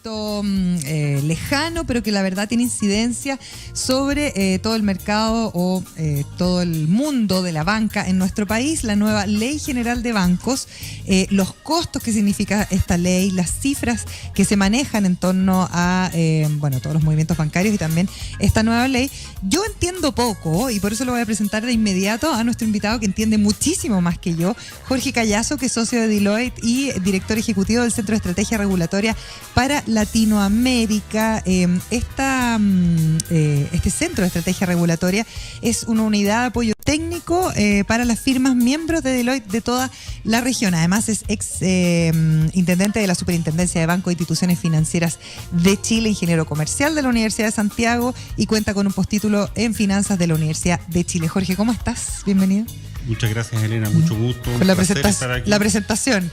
poquito lejano, pero que la verdad tiene incidencia sobre todo el mercado o todo el mundo de la banca en nuestro país, la nueva Ley General de Bancos, los costos que significa esta ley, las cifras que se manejan en torno a todos los movimientos bancarios y también esta nueva ley. Yo entiendo poco y por eso lo voy a presentar de inmediato a nuestro invitado que entiende muchísimo más que yo, Jorge Callazo, que es socio de Deloitte y director ejecutivo del Centro de Estrategia Regulatoria para Latinoamérica. Este Centro de Estrategia Regulatoria es una unidad de apoyo técnico para las firmas miembros de Deloitte de toda la región. Además es ex intendente de la Superintendencia de Bancos e Instituciones Financieras de Chile, ingeniero comercial de la Universidad de Santiago y cuenta con un postítulo en finanzas de la Universidad de Chile. Jorge, ¿cómo estás? Bienvenido. Muchas gracias, Elena, mucho gusto. Por la presentación.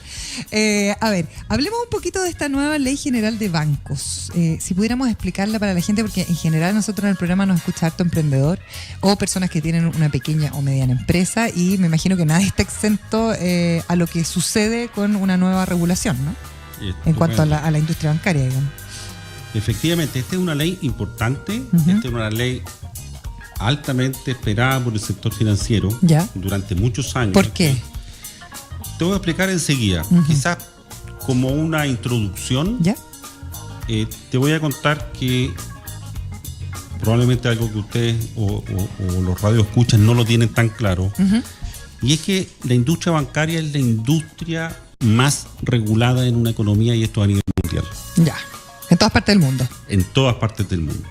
A ver, hablemos un poquito de esta nueva Ley General de Bancos. Si pudiéramos explicarla para la gente, porque en general nosotros en el programa nos escucha harto emprendedor o personas que tienen una pequeña o mediana empresa y me imagino que nadie está exento a lo que sucede con una nueva regulación, ¿no? En cuanto a la industria bancaria, digamos. Efectivamente, esta es una ley importante, esta es una ley altamente esperada por el sector financiero durante muchos años. ¿Por qué? Te voy a explicar enseguida. Quizás como una introducción, te voy a contar que probablemente algo que ustedes o los radioescuchas no lo tienen tan claro, y es que la industria bancaria es la industria más regulada en una economía y esto a nivel mundial. En todas partes del mundo. En todas partes del mundo.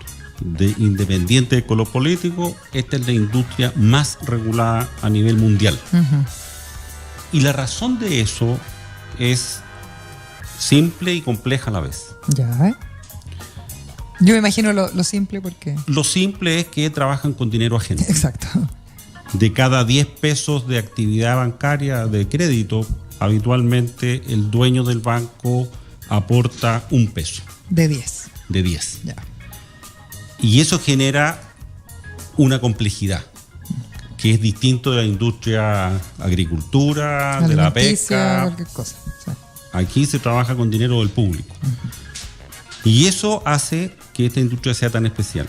Independiente de color político, esta es la industria más regulada a nivel mundial. Y la razón de eso es simple y compleja a la vez. Yo me imagino lo simple porque... Lo simple es que trabajan con dinero ajeno. Exacto. De cada 10 pesos de actividad bancaria de crédito, habitualmente el dueño del banco aporta 1 peso. De 10. De 10. Y eso genera una complejidad que es distinto de la industria agricultura, de la pesca. Cualquier cosa. Aquí se trabaja con dinero del público. Y eso hace que esta industria sea tan especial.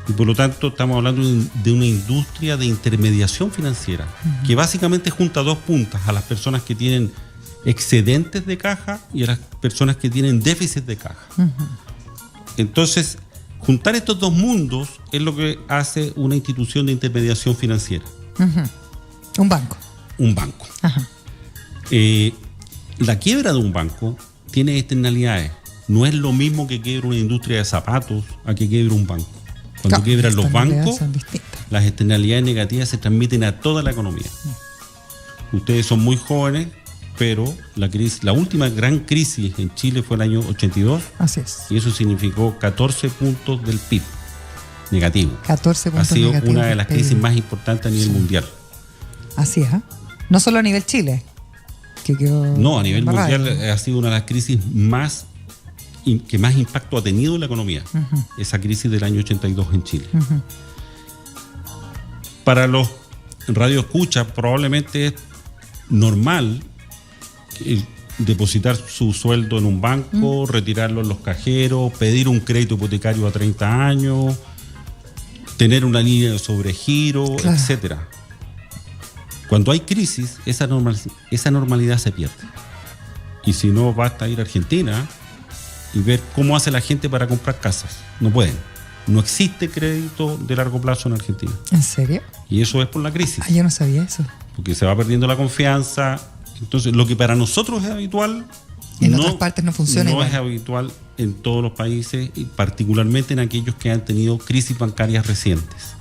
Y por lo tanto estamos hablando de una industria de intermediación financiera que básicamente junta dos puntas: a las personas que tienen excedentes de caja y a las personas que tienen déficit de caja. Entonces, juntar estos dos mundos es lo que hace una institución de intermediación financiera. Un banco. Un banco. La quiebra de un banco tiene externalidades. No es lo mismo que quiebra una industria de zapatos a que quiebra un banco. Cuando quiebran los bancos, las externalidades negativas se transmiten a toda la economía. Ustedes son muy jóvenes, pero la última gran crisis en Chile fue el año 82. Así es. Y eso significó 14 puntos del PIB negativo. 14 puntos ha sido negativos una de las crisis más importantes a nivel mundial. Así es, no solo a nivel Chile. No, a nivel mundial ha sido una de las crisis que más impacto ha tenido en la economía. Esa crisis del año 82 en Chile. Para los radioescuchas probablemente es normal depositar su sueldo en un banco, retirarlo en los cajeros, pedir un crédito hipotecario a 30 años, tener una línea de sobregiro, etcétera. Cuando hay crisis, esa normalidad se pierde. Y si no, basta ir a Argentina y ver cómo hace la gente para comprar casas. No pueden. No existe crédito de largo plazo en Argentina. ¿En serio? Y eso es por la crisis. Yo no sabía eso. Porque se va perdiendo la confianza. Entonces, lo que para nosotros es habitual, en otras partes no funciona. No es habitual en todos los países, y particularmente en aquellos que han tenido crisis bancarias recientes.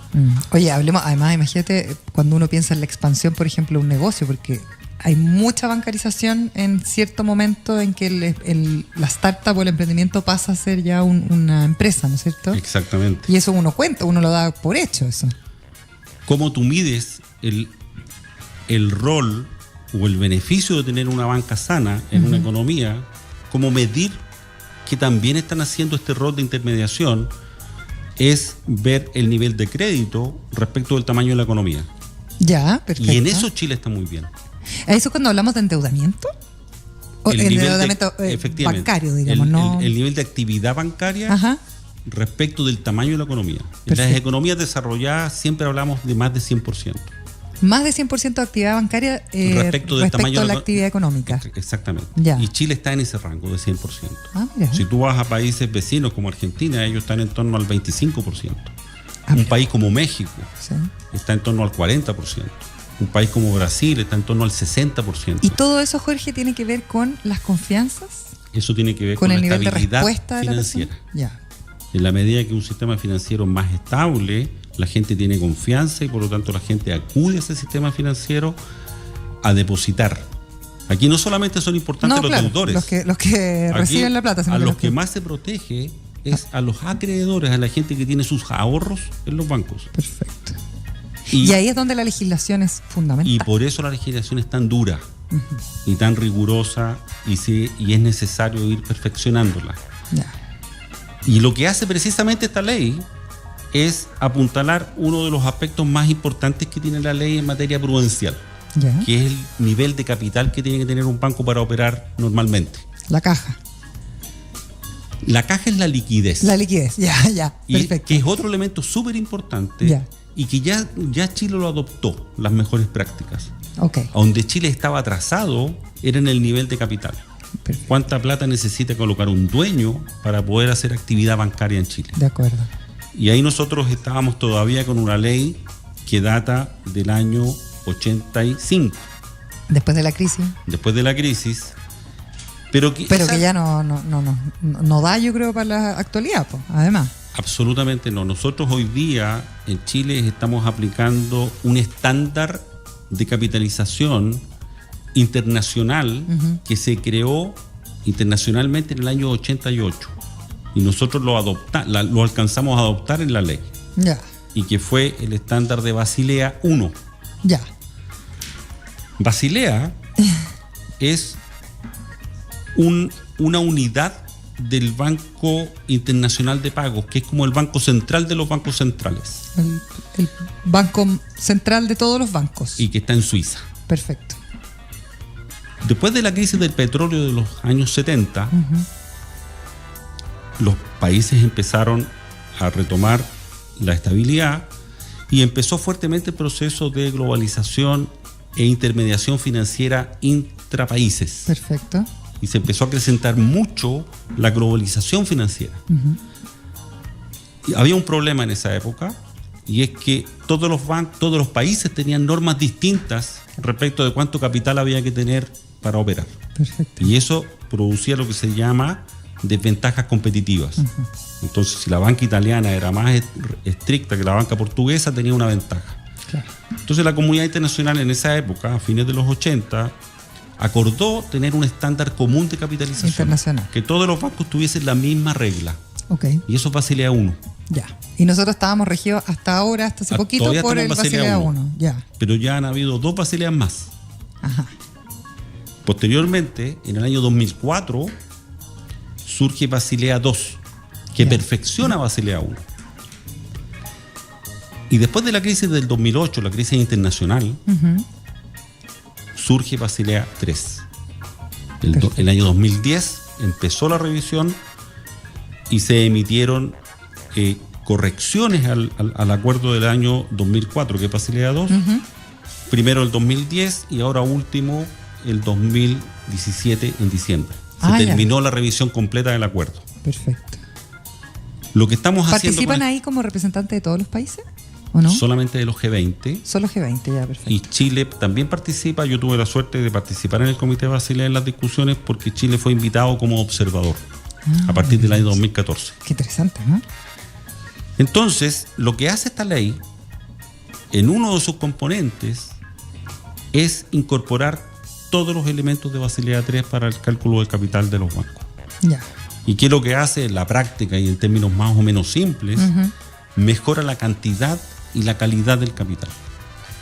Oye, hablemos, además, imagínate cuando uno piensa en la expansión, por ejemplo, de un negocio, porque hay mucha bancarización en cierto momento en que la startup o el emprendimiento pasa a ser ya una empresa, ¿no es cierto? Exactamente. Y eso uno cuenta, uno lo da por hecho, eso. ¿Cómo tú mides el rol o el beneficio de tener una banca sana en una economía? ¿Cómo medir que también están haciendo este rol de intermediación? Es ver el nivel de crédito respecto del tamaño de la economía. Ya, perfecto. Y en eso Chile está muy bien. ¿Eso cuando hablamos de endeudamiento? el el nivel endeudamiento efectivamente, bancario, digamos, ¿no? el nivel de actividad bancaria Ajá. respecto del tamaño de la economía. En Perfecto. las economías desarrolladas siempre hablamos de más de 100%. Más de 100% de actividad bancaria Respecto del tamaño a de la la actividad económica. Exactamente. Ya. Y Chile está en ese rango de 100%. Ah, mira. Si tú vas a países vecinos como Argentina, ellos están en torno al 25%. Ah, Un mira. país como México Sí. está en torno al 40%. Un país como Brasil está en torno al 60%. ¿Y todo eso, Jorge, tiene que ver con las confianzas? Eso tiene que ver ¿Con con el la nivel de estabilidad respuesta de la financiera. persona? Ya. En la medida que un sistema financiero más estable, la gente tiene confianza y por lo tanto la gente acude a ese sistema financiero a depositar. Aquí no solamente son importantes los claro, deudores. los que Aquí, reciben la plata. Sino a que los que más se protege es a los acreedores, a la gente que tiene sus ahorros en los bancos. Perfecto. Y ahí es donde la legislación es fundamental. Y por eso la legislación es tan dura y tan rigurosa y es necesario ir perfeccionándola. Ya. Y lo que hace precisamente esta ley es apuntalar uno de los aspectos más importantes que tiene la ley en materia prudencial, Ya. que es el nivel de capital que tiene que tener un banco para operar normalmente. La caja. La caja es la liquidez. La liquidez. Ya. Y Perfecto. que es otro elemento súper importante Ya. y que ya Chile lo adoptó, las mejores prácticas. Ok. Donde Chile estaba atrasado era en el nivel de capital. Perfecto. ¿Cuánta plata necesita colocar un dueño para poder hacer actividad bancaria en Chile? De acuerdo. Y ahí nosotros estábamos todavía con una ley que data del año 85, Después de la crisis. después de la crisis. Pero que Ya no da, yo creo, para la actualidad, pues, además. absolutamente no. Nosotros hoy día en Chile estamos aplicando un estándar de capitalización internacional que se creó internacionalmente en el año 88 y nosotros lo alcanzamos a adoptar en la ley Ya. y que fue el estándar de Basilea I. Ya. Basilea es una unidad del Banco Internacional de Pagos, que es como el banco central de los bancos centrales El banco central de todos los bancos. y que está en Suiza. Perfecto. Después de la crisis del petróleo de los años 70, los países empezaron a retomar la estabilidad y empezó fuertemente el proceso de globalización e intermediación financiera intrapaíses. Perfecto. Y se empezó a acrecentar mucho la globalización financiera. Y había un problema en esa época y es que todos los países tenían normas distintas respecto de cuánto capital había que tener para operar. Perfecto. Y eso producía lo que se llama desventajas competitivas. Entonces, si la banca italiana era más estricta que la banca portuguesa, tenía una ventaja. Claro. Entonces, la comunidad internacional en esa época, a fines de los 80, acordó tener un estándar común de capitalización. Internacional. Que todos los bancos tuviesen la misma regla. Ok. Y eso es Basilea I. Ya. Y nosotros estábamos regidos hasta ahora, hasta hace poquito, Todavía por estamos el en Basilea Basilea I. 1. Ya. Pero ya han habido 2 Basileas más. Ajá. Posteriormente, en el año 2004, surge Basilea II, que Ya. perfecciona Basilea I. Y después de la crisis del 2008, la crisis internacional, surge Basilea III. El año 2010 empezó la revisión y se emitieron correcciones al acuerdo del año 2004, que es Basilea II. Primero el 2010 y ahora último el 2017 en diciembre. Se terminó la revisión completa del acuerdo. Perfecto. Lo que estamos haciendo ¿Participan ahí como representantes de todos los países? ¿O no? solamente de los G20. Solo G20, ya, perfecto. Y Chile también participa. Yo tuve la suerte de participar en el Comité Basilea en las discusiones porque Chile fue invitado como observador a partir del año 2014. Qué interesante, ¿no? Entonces, lo que hace esta ley, en uno de sus componentes, es incorporar todos los elementos de Basilea III para el cálculo del capital de los bancos. Ya. ¿Y qué es lo que hace en la práctica y en términos más o menos simples? Mejora la cantidad y la calidad del capital.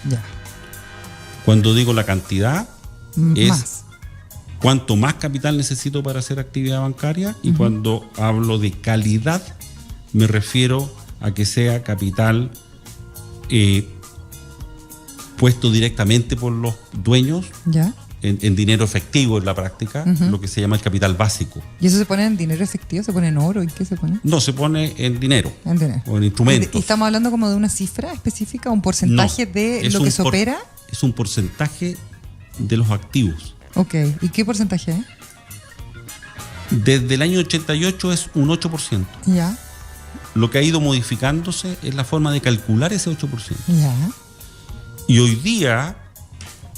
Ya. Cuando digo la cantidad, es Más. cuánto más capital necesito para hacer actividad bancaria, y cuando hablo de calidad, me refiero a que sea capital puesto directamente por los dueños Ya. en dinero efectivo en la práctica, lo que se llama el capital básico. ¿Y eso se pone en dinero efectivo? ¿Se pone en oro? ¿En qué se pone? No, se pone en dinero. En dinero. O en instrumentos. ¿Y estamos hablando como de una cifra específica, un porcentaje de lo que se opera? Es un porcentaje de los activos. Ok. ¿Y qué porcentaje es? Desde el año 88 es un 8%. Ya. Lo que ha ido modificándose es la forma de calcular ese 8%. Ya. Y hoy día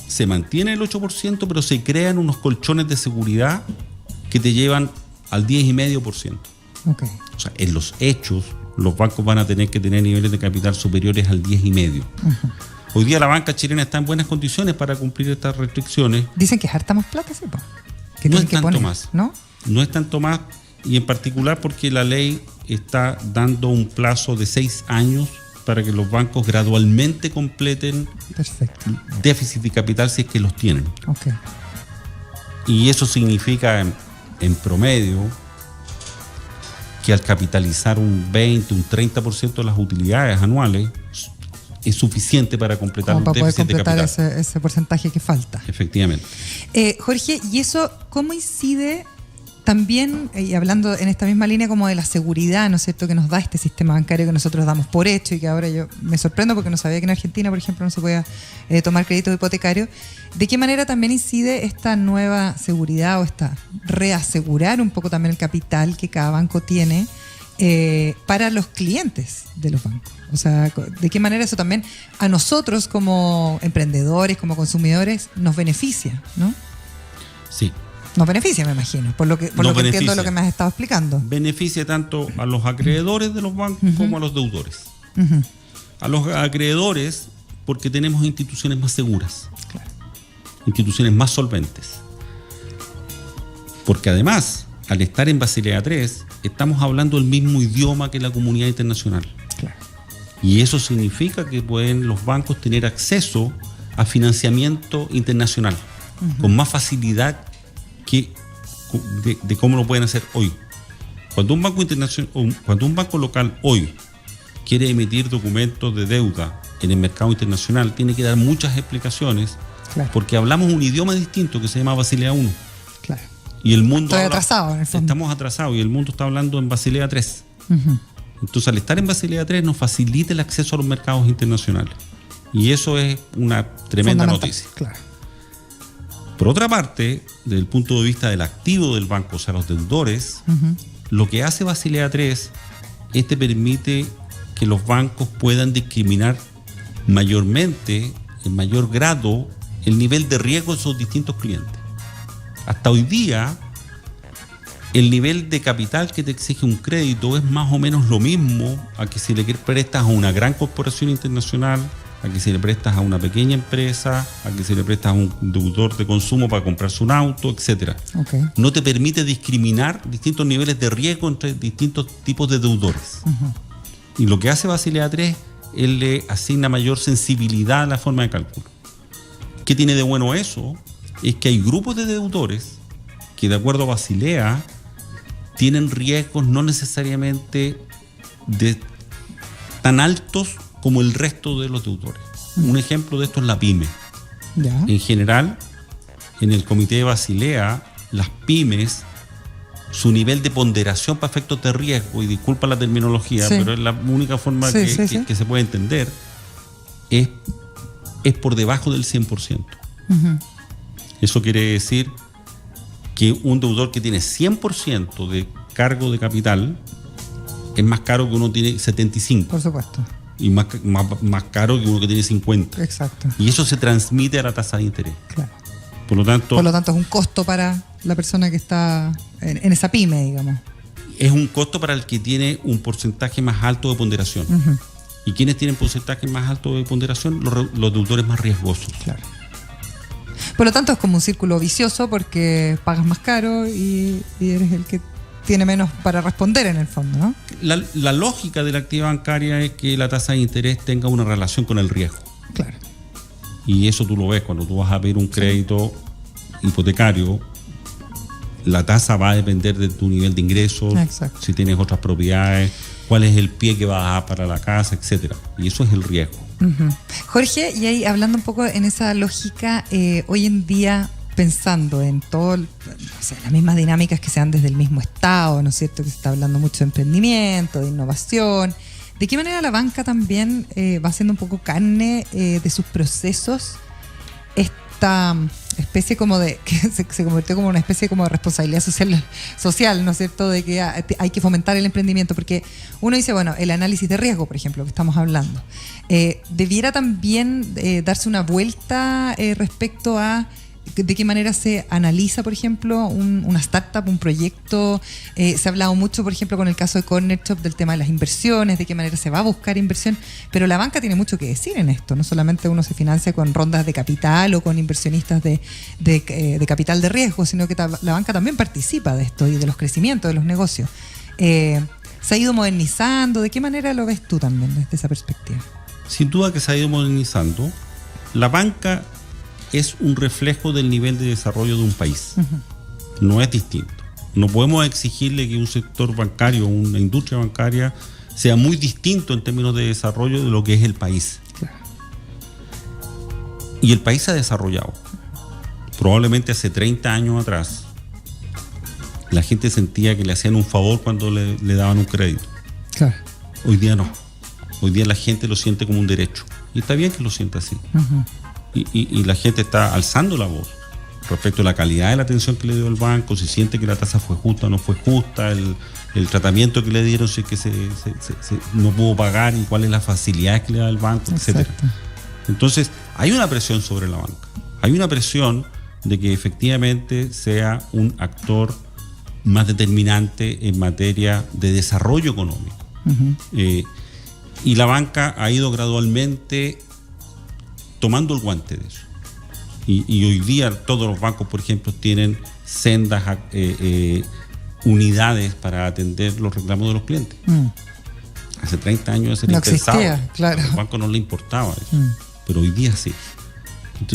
se mantiene el 8%, pero se crean unos colchones de seguridad que te llevan al 10,5%. Ok. O sea, en los hechos, los bancos van a tener que tener niveles de capital superiores al 10,5%. Hoy día la banca chilena está en buenas condiciones para cumplir estas restricciones. Dicen que es harta más plata, ¿sí? Que no tienen es que tanto poner, más. ¿no? No es tanto más, y en particular porque la ley está dando un plazo de 6 años para que los bancos gradualmente completen Perfecto. déficit de capital si es que los tienen. Ok. Y eso significa en promedio que al capitalizar un 20, un 30% de las utilidades anuales es suficiente para completar Como un para poder déficit de completar capital. ese porcentaje que falta. Efectivamente. Jorge, ¿y eso cómo incide también, y hablando en esta misma línea como de la seguridad, ¿no es cierto?, que nos da este sistema bancario que nosotros damos por hecho y que ahora yo me sorprendo porque no sabía que en Argentina, por ejemplo, no se podía tomar crédito hipotecario. ¿De qué manera también incide esta nueva seguridad o esta reasegurar un poco también el capital que cada banco tiene para los clientes de los bancos? O sea, ¿de qué manera eso también a nosotros como emprendedores, como consumidores, nos beneficia, ¿no? Sí. Nos beneficia, me imagino, por lo que entiendo de lo que me has estado explicando. Beneficia tanto a los acreedores de los bancos como a los deudores. A los acreedores porque tenemos instituciones más seguras, Claro. instituciones más solventes. Porque además, al estar en Basilea III, estamos hablando el mismo idioma que la comunidad internacional. Claro. Y eso significa que pueden los bancos tener acceso a financiamiento internacional con más facilidad de cómo lo pueden hacer hoy. Cuando un banco internacional, cuando un banco local hoy quiere emitir documentos de deuda en el mercado internacional, tiene que dar muchas explicaciones, Claro. porque hablamos un idioma distinto que se llama Basilea I. Claro. Y el mundo Estoy atrasado, en el fondo. Estamos atrasados y el mundo está hablando en Basilea III. Entonces, al estar en Basilea III nos facilita el acceso a los mercados internacionales. Y eso es una tremenda noticia. Claro. Por otra parte, desde el punto de vista del activo del banco, o sea, los deudores, lo que hace Basilea III permite que los bancos puedan discriminar mayormente, en mayor grado, el nivel de riesgo de sus distintos clientes. Hasta hoy día, el nivel de capital que te exige un crédito es más o menos lo mismo a que si le prestas a una gran corporación internacional, a que si le prestas a una pequeña empresa, a que si le prestas a un deudor de consumo para comprarse un auto, etc. Okay. No te permite discriminar distintos niveles de riesgo entre distintos tipos de deudores. Y lo que hace Basilea III, él le asigna mayor sensibilidad a la forma de cálculo. ¿Qué tiene de bueno eso? Es que hay grupos de deudores que, de acuerdo a Basilea, tienen riesgos no necesariamente tan altos como el resto de los deudores. Un ejemplo de esto es la pyme. Ya. En general, en el comité de Basilea, las pymes, su nivel de ponderación para efectos de riesgo, y disculpa la terminología, pero es la única forma que se puede entender, es por debajo del 100%. Eso quiere decir que un deudor que tiene 100% de cargo de capital es más caro que uno que tiene 75%. Por supuesto. Y más caro que uno que tiene 50%. Exacto. Y eso se transmite a la tasa de interés. Claro. Por lo tanto, es un costo para la persona que está en esa pyme, digamos. Es un costo para el que tiene un porcentaje más alto de ponderación. ¿Y quiénes tienen porcentaje más alto de ponderación? Los deudores más riesgosos. Claro. Por lo tanto, es como un círculo vicioso porque pagas más caro y eres el que tiene menos para responder en el fondo, ¿no? La lógica de la actividad bancaria es que la tasa de interés tenga una relación con el riesgo. Claro. Y eso tú lo ves cuando tú vas a pedir un crédito hipotecario. La tasa va a depender de tu nivel de ingresos, Exacto. si tienes otras propiedades, cuál es el pie que vas a dar para la casa, etcétera. Y eso es el riesgo. Jorge, y ahí hablando un poco en esa lógica, hoy en día, pensando en todo, las mismas dinámicas que se dan desde el mismo Estado, ¿no es cierto? Que se está hablando mucho de emprendimiento, de innovación. ¿De qué manera la banca también va haciendo un poco carne de sus procesos esta especie como de, que se convirtió como una especie como de responsabilidad social, ¿no es cierto?, de que hay que fomentar el emprendimiento, porque uno dice, bueno, el análisis de riesgo, por ejemplo, que estamos hablando, debiera también darse una vuelta respecto a de qué manera se analiza, por ejemplo, una startup, un proyecto. Se ha hablado mucho, por ejemplo, con el caso de Corner Shop del tema de las inversiones, de qué manera se va a buscar inversión, pero la banca tiene mucho que decir en esto. No solamente uno se financia con rondas de capital o con inversionistas de capital de riesgo, sino que la banca también participa de esto y de los crecimientos de los negocios. ¿Se ha ido modernizando? ¿De qué manera lo ves tú también desde esa perspectiva? Sin duda que se ha ido modernizando. La banca es un reflejo del nivel de desarrollo de un país. No es distinto. No podemos exigirle que un sector bancario, una industria bancaria, sea muy distinto en términos de desarrollo de lo que es el país. Claro. Y el país se ha desarrollado. Probablemente hace 30 años atrás, la gente sentía que le hacían un favor cuando le daban un crédito. Claro. Hoy día no. Hoy día la gente lo siente como un derecho. Y está bien que lo sienta así. Y la gente está alzando la voz respecto a la calidad de la atención que le dio el banco, si siente que la tasa fue justa o no fue justa, el tratamiento que le dieron, si es que no pudo pagar y cuáles las facilidades que le da el banco, etc. Entonces, hay una presión sobre la banca. Hay una presión de que efectivamente sea un actor más determinante en materia de desarrollo económico. Y la banca ha ido gradualmente tomando el guante de eso. Y hoy día todos los bancos, por ejemplo, tienen sendas unidades para atender los reclamos de los clientes. Hace 30 años eso era impensado. Existía, claro. A los bancos no les importaba eso. Pero hoy día sí.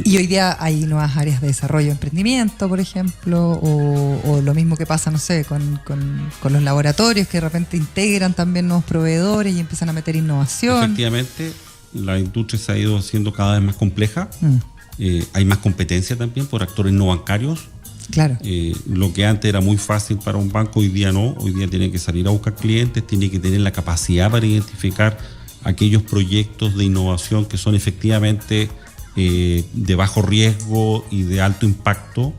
Y hoy día hay nuevas áreas de desarrollo de emprendimiento, por ejemplo, o lo mismo que pasa, no sé, con los laboratorios que de repente integran también nuevos proveedores y empiezan a meter innovación. Efectivamente, la industria se ha ido haciendo cada vez más compleja. Hay más competencia también por actores no bancarios. Claro. Lo que antes era muy fácil para un banco, hoy día no. Hoy día tiene que salir a buscar clientes, tiene que tener la capacidad para identificar aquellos proyectos de innovación que son efectivamente de bajo riesgo y de alto impacto.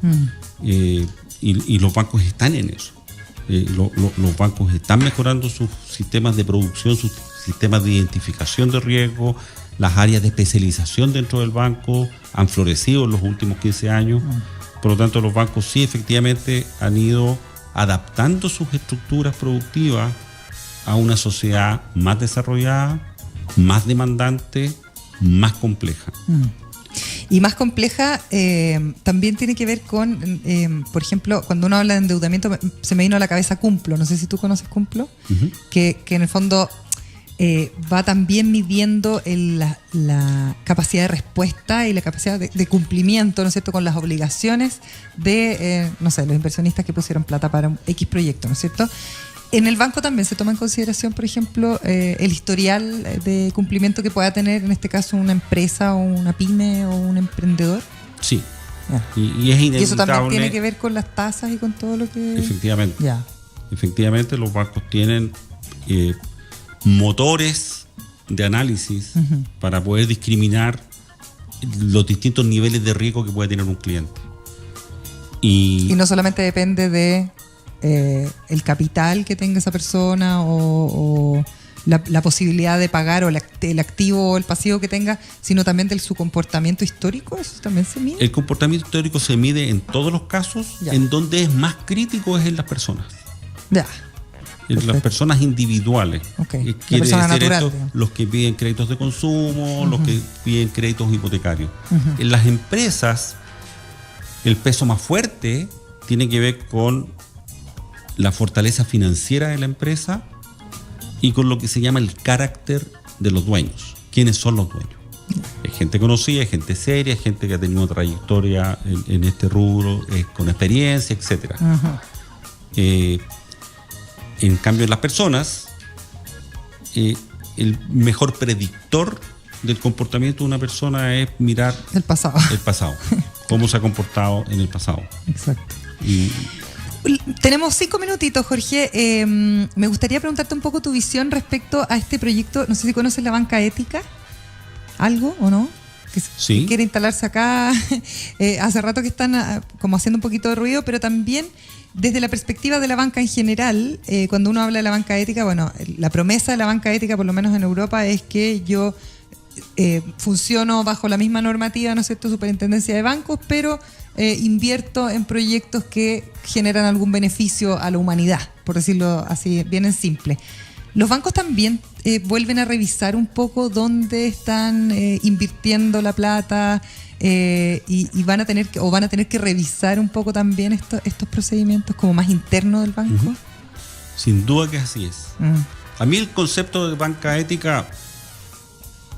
Y los bancos están en eso. Los bancos están mejorando sus sistemas de producción, sus sistemas de identificación de riesgo. Las áreas de especialización dentro del banco han florecido en los últimos 15 años. Por lo tanto, los bancos sí efectivamente han ido adaptando sus estructuras productivas a una sociedad más desarrollada, más demandante, más compleja. Y más compleja también tiene que ver con, por ejemplo, cuando uno habla de endeudamiento, se me vino a la cabeza Cumplo. No sé si tú conoces Cumplo, que en el fondo va también midiendo la capacidad de respuesta y la capacidad de cumplimiento, ¿no es cierto?, con las obligaciones de, no sé, los inversionistas que pusieron plata para un X proyecto, ¿no es cierto? En el banco también se toma en consideración, por ejemplo, el historial de cumplimiento que pueda tener, en este caso, una empresa o una pyme o un emprendedor. Sí. Y es inevitable. Y eso también tiene que ver con las tasas y con todo lo que... Efectivamente. Efectivamente, los bancos tienen motores de análisis para poder discriminar los distintos niveles de riesgo que puede tener un cliente. Y no solamente depende de el capital que tenga esa persona o la posibilidad de pagar o el activo o el pasivo que tenga, sino también de su comportamiento histórico. ¿Eso también se mide? El comportamiento histórico se mide en todos los casos. En donde es más crítico es en las personas. En las personas individuales. Quiere decir natural, esto, los que piden créditos de consumo, los que piden créditos hipotecarios. En las empresas, el peso más fuerte tiene que ver con la fortaleza financiera de la empresa y con lo que se llama el carácter de los dueños. ¿Quiénes son los dueños? Es gente conocida, es gente seria, es gente que ha tenido trayectoria en este rubro, con experiencia, etc. En cambio, en las personas, el mejor predictor del comportamiento de una persona es mirar el pasado. cómo se ha comportado en el pasado. Exacto. Y tenemos 5 minutitos, Jorge. Me gustaría preguntarte un poco tu visión respecto a este proyecto. No sé si conoces la banca ética. ¿Algo o no? Que quiere instalarse acá. Hace rato que están como haciendo un poquito de ruido, pero también desde la perspectiva de la banca en general, cuando uno habla de la banca ética, bueno, la promesa de la banca ética, por lo menos en Europa, es que yo funciono bajo la misma normativa, ¿no es cierto?, superintendencia de bancos, pero invierto en proyectos que generan algún beneficio a la humanidad, por decirlo así, bien en simple. ¿Los bancos también vuelven a revisar un poco dónde están invirtiendo la plata y van a tener que revisar un poco también estos procedimientos como más internos del banco? Uh-huh. Sin duda que así es. A mí el concepto de banca ética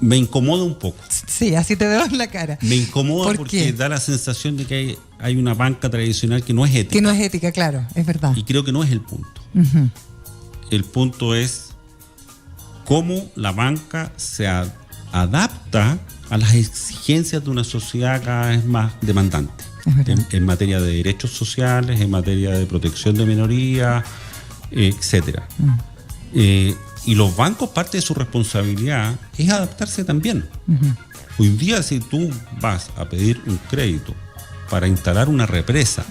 me incomoda un poco. Sí, así te veo en la cara. Me incomoda porque da la sensación de que hay una banca tradicional que no es ética. Que no es ética, claro, es verdad. Y creo que no es el punto. Uh-huh. El punto es cómo la banca se adapta a las exigencias de una sociedad cada vez más demandante. En materia de derechos sociales, en materia de protección de minorías, etcétera. Y los bancos, parte de su responsabilidad es adaptarse también. Uh-huh. Hoy día, si tú vas a pedir un crédito para instalar una represa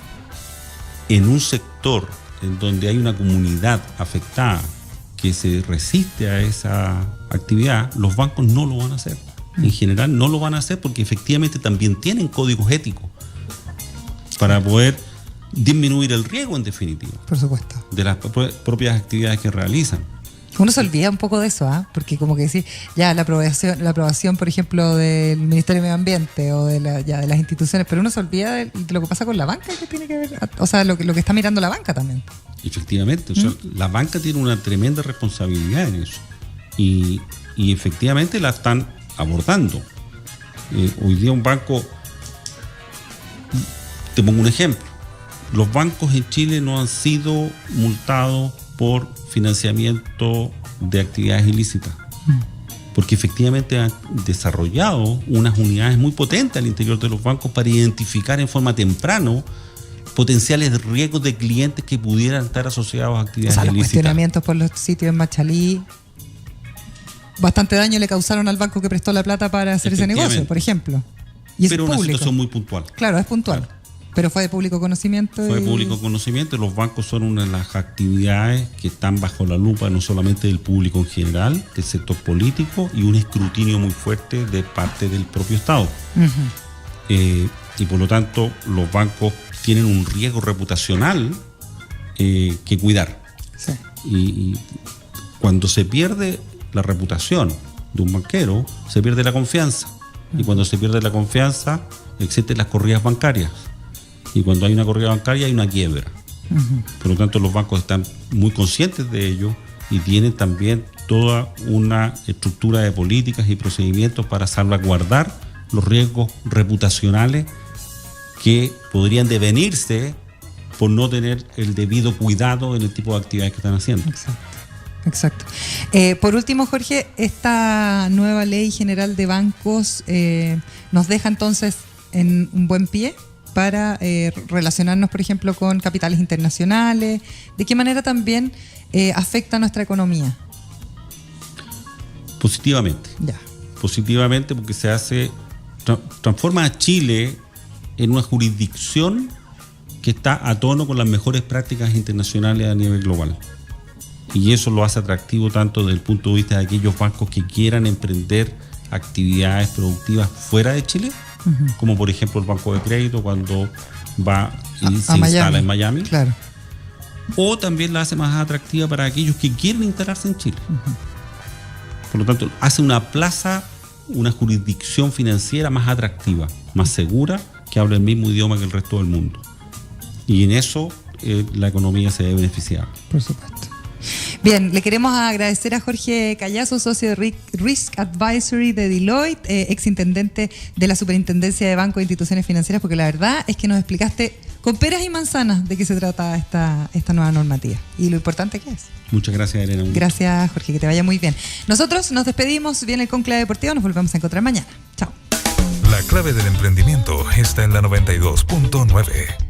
en un sector en donde hay una comunidad afectada que se resiste a esa actividad, los bancos no lo van a hacer. En general no lo van a hacer porque efectivamente también tienen códigos éticos para poder disminuir el riesgo, en definitiva. Por supuesto. De las propias actividades que realizan. Uno se olvida un poco de eso, porque como que decir, ya la aprobación, por ejemplo, del Ministerio de Medio Ambiente o de las instituciones, pero uno se olvida de lo que pasa con la banca, que tiene que ver, o sea, lo que está mirando la banca también. Efectivamente, o sea, la banca tiene una tremenda responsabilidad en eso y efectivamente la están abordando. Hoy día un banco, te pongo un ejemplo, los bancos en Chile no han sido multados por financiamiento de actividades ilícitas, porque efectivamente han desarrollado unas unidades muy potentes al interior de los bancos para identificar en forma temprana potenciales riesgos de clientes que pudieran estar asociados a actividades ilícitas. Los cuestionamientos por los sitios en Machalí, bastante daño le causaron al banco que prestó la plata para hacer ese negocio, por ejemplo. Y pero es una situación muy puntual. Claro, es puntual. Claro. Pero fue de público conocimiento. Fue de público conocimiento. Los bancos son una de las actividades que están bajo la lupa no solamente del público en general, del sector político y un escrutinio muy fuerte de parte del propio Estado. Uh-huh. Y por lo tanto los bancos tienen un riesgo reputacional que cuidar. Sí. Y cuando se pierde la reputación de un banquero, se pierde la confianza. Uh-huh. Y cuando se pierde la confianza, existen las corridas bancarias. Y cuando hay una corrida bancaria hay una quiebra. Uh-huh. Por lo tanto, los bancos están muy conscientes de ello y tienen también toda una estructura de políticas y procedimientos para salvaguardar los riesgos reputacionales que podrían devenirse por no tener el debido cuidado en el tipo de actividades que están haciendo. Exacto. Por último, Jorge, esta nueva ley general de bancos nos deja entonces en un buen pie para relacionarnos, por ejemplo, con capitales internacionales. ¿De qué manera también afecta a nuestra economía? Positivamente. Ya. Positivamente porque transforma a Chile en una jurisdicción que está a tono con las mejores prácticas internacionales a nivel global. Y eso lo hace atractivo tanto desde el punto de vista de aquellos bancos que quieran emprender actividades productivas fuera de Chile, uh-huh, como por ejemplo el Banco de Crédito cuando va y se instala en Miami. Claro. O también la hace más atractiva para aquellos que quieren instalarse en Chile. Uh-huh. Por lo tanto, hace una plaza, una jurisdicción financiera más atractiva, más segura, que habla el mismo idioma que el resto del mundo. Y en eso la economía se ve beneficiada. Por supuesto. Bien, le queremos agradecer a Jorge Callazo, socio de Risk Advisory de Deloitte, exintendente de la Superintendencia de Bancos e Instituciones Financieras, porque la verdad es que nos explicaste con peras y manzanas de qué se trata esta nueva normativa y lo importante que es. Muchas gracias, Elena. Gracias, Jorge, que te vaya muy bien. Nosotros nos despedimos, viene el Conclave Deportivo, nos volvemos a encontrar mañana. Chao. La clave del emprendimiento está en la 92.9.